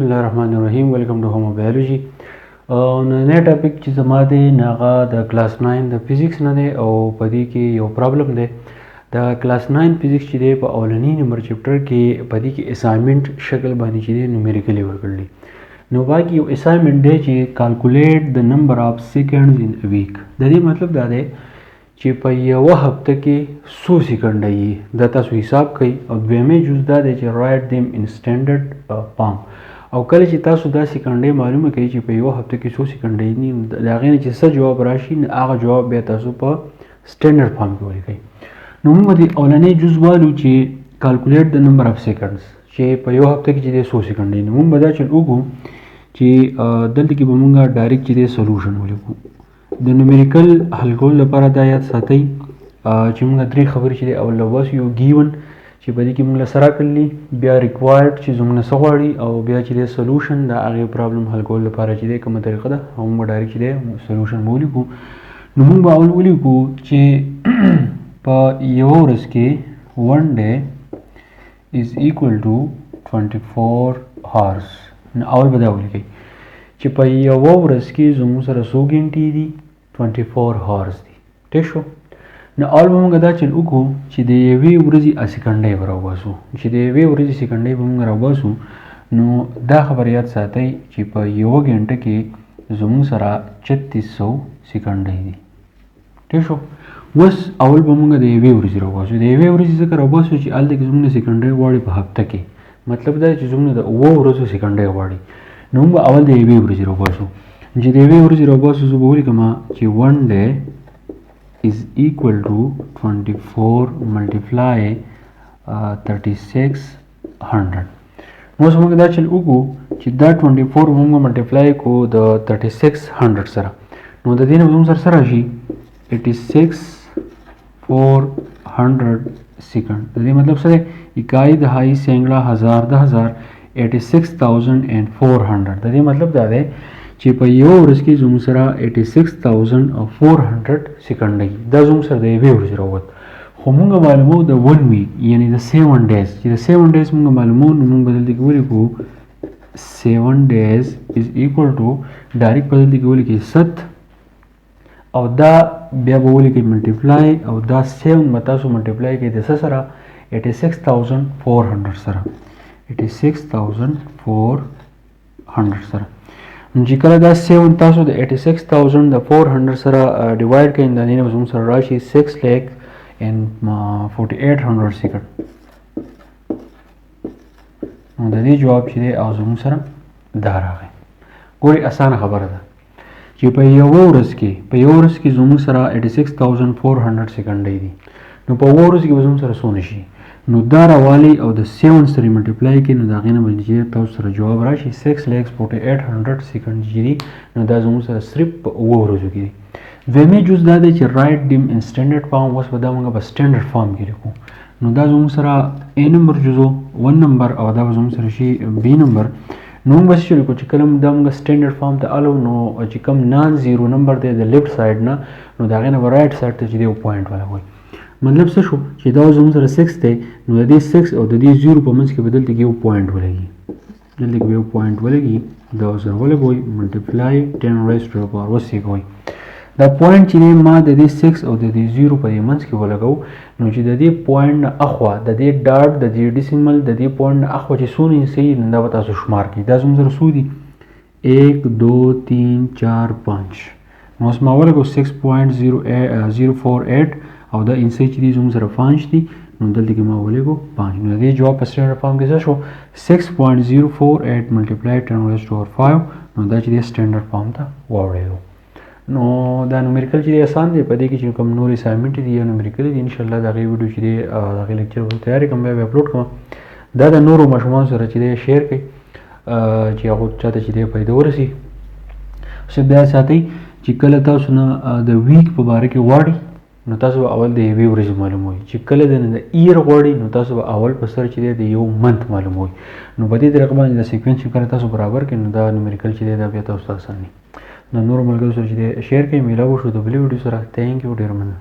Bismillahirrahmanirrahim. Welcome to Homo Biology. نن ټاپک چې زما دی هغه د کلاس 9 د فزیکس نه دی او په دې کې یو پرابلم دی. د کلاس 9 فزیکس چې دی په اولنی نمبر چپټر کې په دې کې اسایمنت شکل باندې چې دی نومریکلی ورکړل. نو باقي یو اسایمنت دی چې کالکولیټ د نمبر اف سیکنډز ان ا ویک. د دې مطلب دا دی چې په یو هفته کې څو سکند یي د تاسو حساب کوي او دویمه جز دا دی چې رائټ دیم ان سټانډرډ فارم. او کله چې تاسو دا سکندې معلومه کوي چې په یو هفته کې څو سکندې دي د هغې نه چې څه جواب راشي هغه جواب بیا تاسو په سټینډرډ فارم کې ولیکئ. نو موږ د اولنی جز والو چې کالکولیټ د نمبر اف سیکنډز چې په یو هفته کې چې دی څو سکندې دي موږ به دا چل وکړو چې دلته کې به موږ ډایرکټ چې دی سلوشن ولیکو. د نومریکل حل کولو لپاره دا یاد ساتئ چې موږ درې خبرې چې دی اول لوس یو ګیون چې په دې کې موږ له سره کړلي بیا ریکوایرډ چې زموږ نه څه غواړي او بیا چې دی سلوشن د هغې پرابلم حل کولو لپاره چې دی کومه طریقه ده او موږ به ډایرکټ چې دی سلوشن به ولیکو. نو موږ به اول ولیکو چې په یوه ورځ کې 1 day is equal to 24 hours. نو اول به دا ولیکئ چې په یوه ورځ کې زموږ سره څو ګنټې دي 24 hours دي. ټیک شو. نو اول به موږ دا چل وکړو چې د یوې ورځې سکندۍ به راوباسو چې د یوې ورځې سکندۍ به موږ راوباسو. نو دا خبره یاد ساتئ چې په یوه ګنټه کې زموږ سره 3600 سکندۍ دي. ټیک شو. اوس اول به موږ د یوې ورځې راوباسو. د یوې ورځې ځکه راوباسو چې هلته کې زموږ نه سکندۍ غواړي په هفته کې. مطلب دا چې زموږ د 7 ورځو سکندۍ غواړي. نو موږ به اول د یوې ورځې راوباسو. چې د یوې ورځې راوباسو زه به ولیکم چې 1 day is equal to 24 multiply 3600. نو موږ دا چل وکړو چې دا 24 موږ ملټیپلای کو د 3600 سره. نو د دې نه موږ سره راشي 86400 سکند. د دې مطلب څه دی؟ اکائی دہائی سینکڑا ہزار 86400. د دې مطلب دا دی چې په یو ورځ کې زموږ سره 86400 سکندۍ دا زموږ سره د یوې ورځې راووت. خو موږ معلومو د 1 week یعنې د 7 days چې د 7 days موږ معلومو. نو موږ به دلته کې ولیکو 7 days is equal to ډایرکټ په دلته کې ولیکئ 7 او دا بیا به ولیکئ ملټیپلای او دا 7 به تاسو ملټیپلای کړئ د څه سره 86400 سره 86400 سره. چې کله دا 7 تاسو د 86400 سره ډیوایډ کړئ د دې نه به زموږ سره راشي 6,48,00 سکند. نو د دې جواب چې دی او زموږ سره دا راغی. ګورئ اسانه خبره ده چې په یوه ورځ کې زموږ سره 86400 سکندۍ دي. نو په یوه ورځ کې به زموږ سره څونه شي؟ نو دا راوالی او د 7 سره ملټیپلای کړئ نو د هغې نه به چې تاسو سره جواب راشي 6,48,00 سکند چې دي. نو دا زموږ سره صرف په 7 ورځو کې دي. دویمې جز دا دی چې رایټ ډیم ان سټینډرډ فارم. اوس به دا موږ په سټینډرډ فارم کې لیکو. نو دا زموږ سره A نمبر جزو 1 نمبر او دا به زموږ سره شي B نمبر. نو موږ به څه لیکو چې کله دا موږ سټینډرډ فارم ته الو نو چې کوم نان زیرو نمبر دی د لیفټ سایډ نه نو د هغې نه به رایټ سایډ ته چې دی یو پوینټ ولګوئ. مطلب څه شو چې دا زموږ سره 6 دی. نو د دې 6 او د دې 0 په منځ کې به دلته کې یو پوینټ ولګي. دلته کې به یو پوینټ ولګي دا سره ولګوئ ملټیپلای 10 raised to the power وسیږئ. دا پوینټ چې دی ما د دې 6 او د دې 0 په دې منځ کې ولګو. نو چې د دې پوینټ نه اخوا د دې ډاټ د دې ډیسیمل د دې پوینټ نه اخوا چې څونه صحیح نو دا به تاسو شمار کړئ. دا زموږ سره څو دي 1 2 3 4 5. نو اوس ما ولګو 6.048 او دا انسی چې دي زموږ سره 5 دي. نو دلته کې ما ولګو 5. نو د دې جواب په سټینډرډ فارم کې څه شو 6.048 ملټیپلای 10 raised to the power 5. نو دا چې دی سټینډرډ فارم ته واوړېدو. نو دا نومریکل چې دی آسان دی. په دې کې چې کوم نور اسایمنټ دي یا نومریکل دي انشاءالله د هغې ویډیو چې دی د هغې لیکچر به تیارې کړم بیا به اپلوډ کړم. دا د نورو ماشومانو سره چې دی شیر کړئ چې هغو چاته چې دی فایده ورسي. اوس بیا ساتئ چې کله تاسو نه د ویک په باره کې غواړي نو تاسو به اول د یوې ورځې معلوموئ. چې کله د ایر غواړي نو تاسو به اول په سر چې دی د یو منت معلوموئ. نو په دې طریقه باندې د سیکوینس چې کله تاسو برابر کړئ نو دا نومریکل چې دی دا بیا تاسو ته اسان دی. د نورو ملګرو سره چې دی شیر کړئ. میلاو شو د بلې ویډیو سره. تھینک یو ډېر مننه.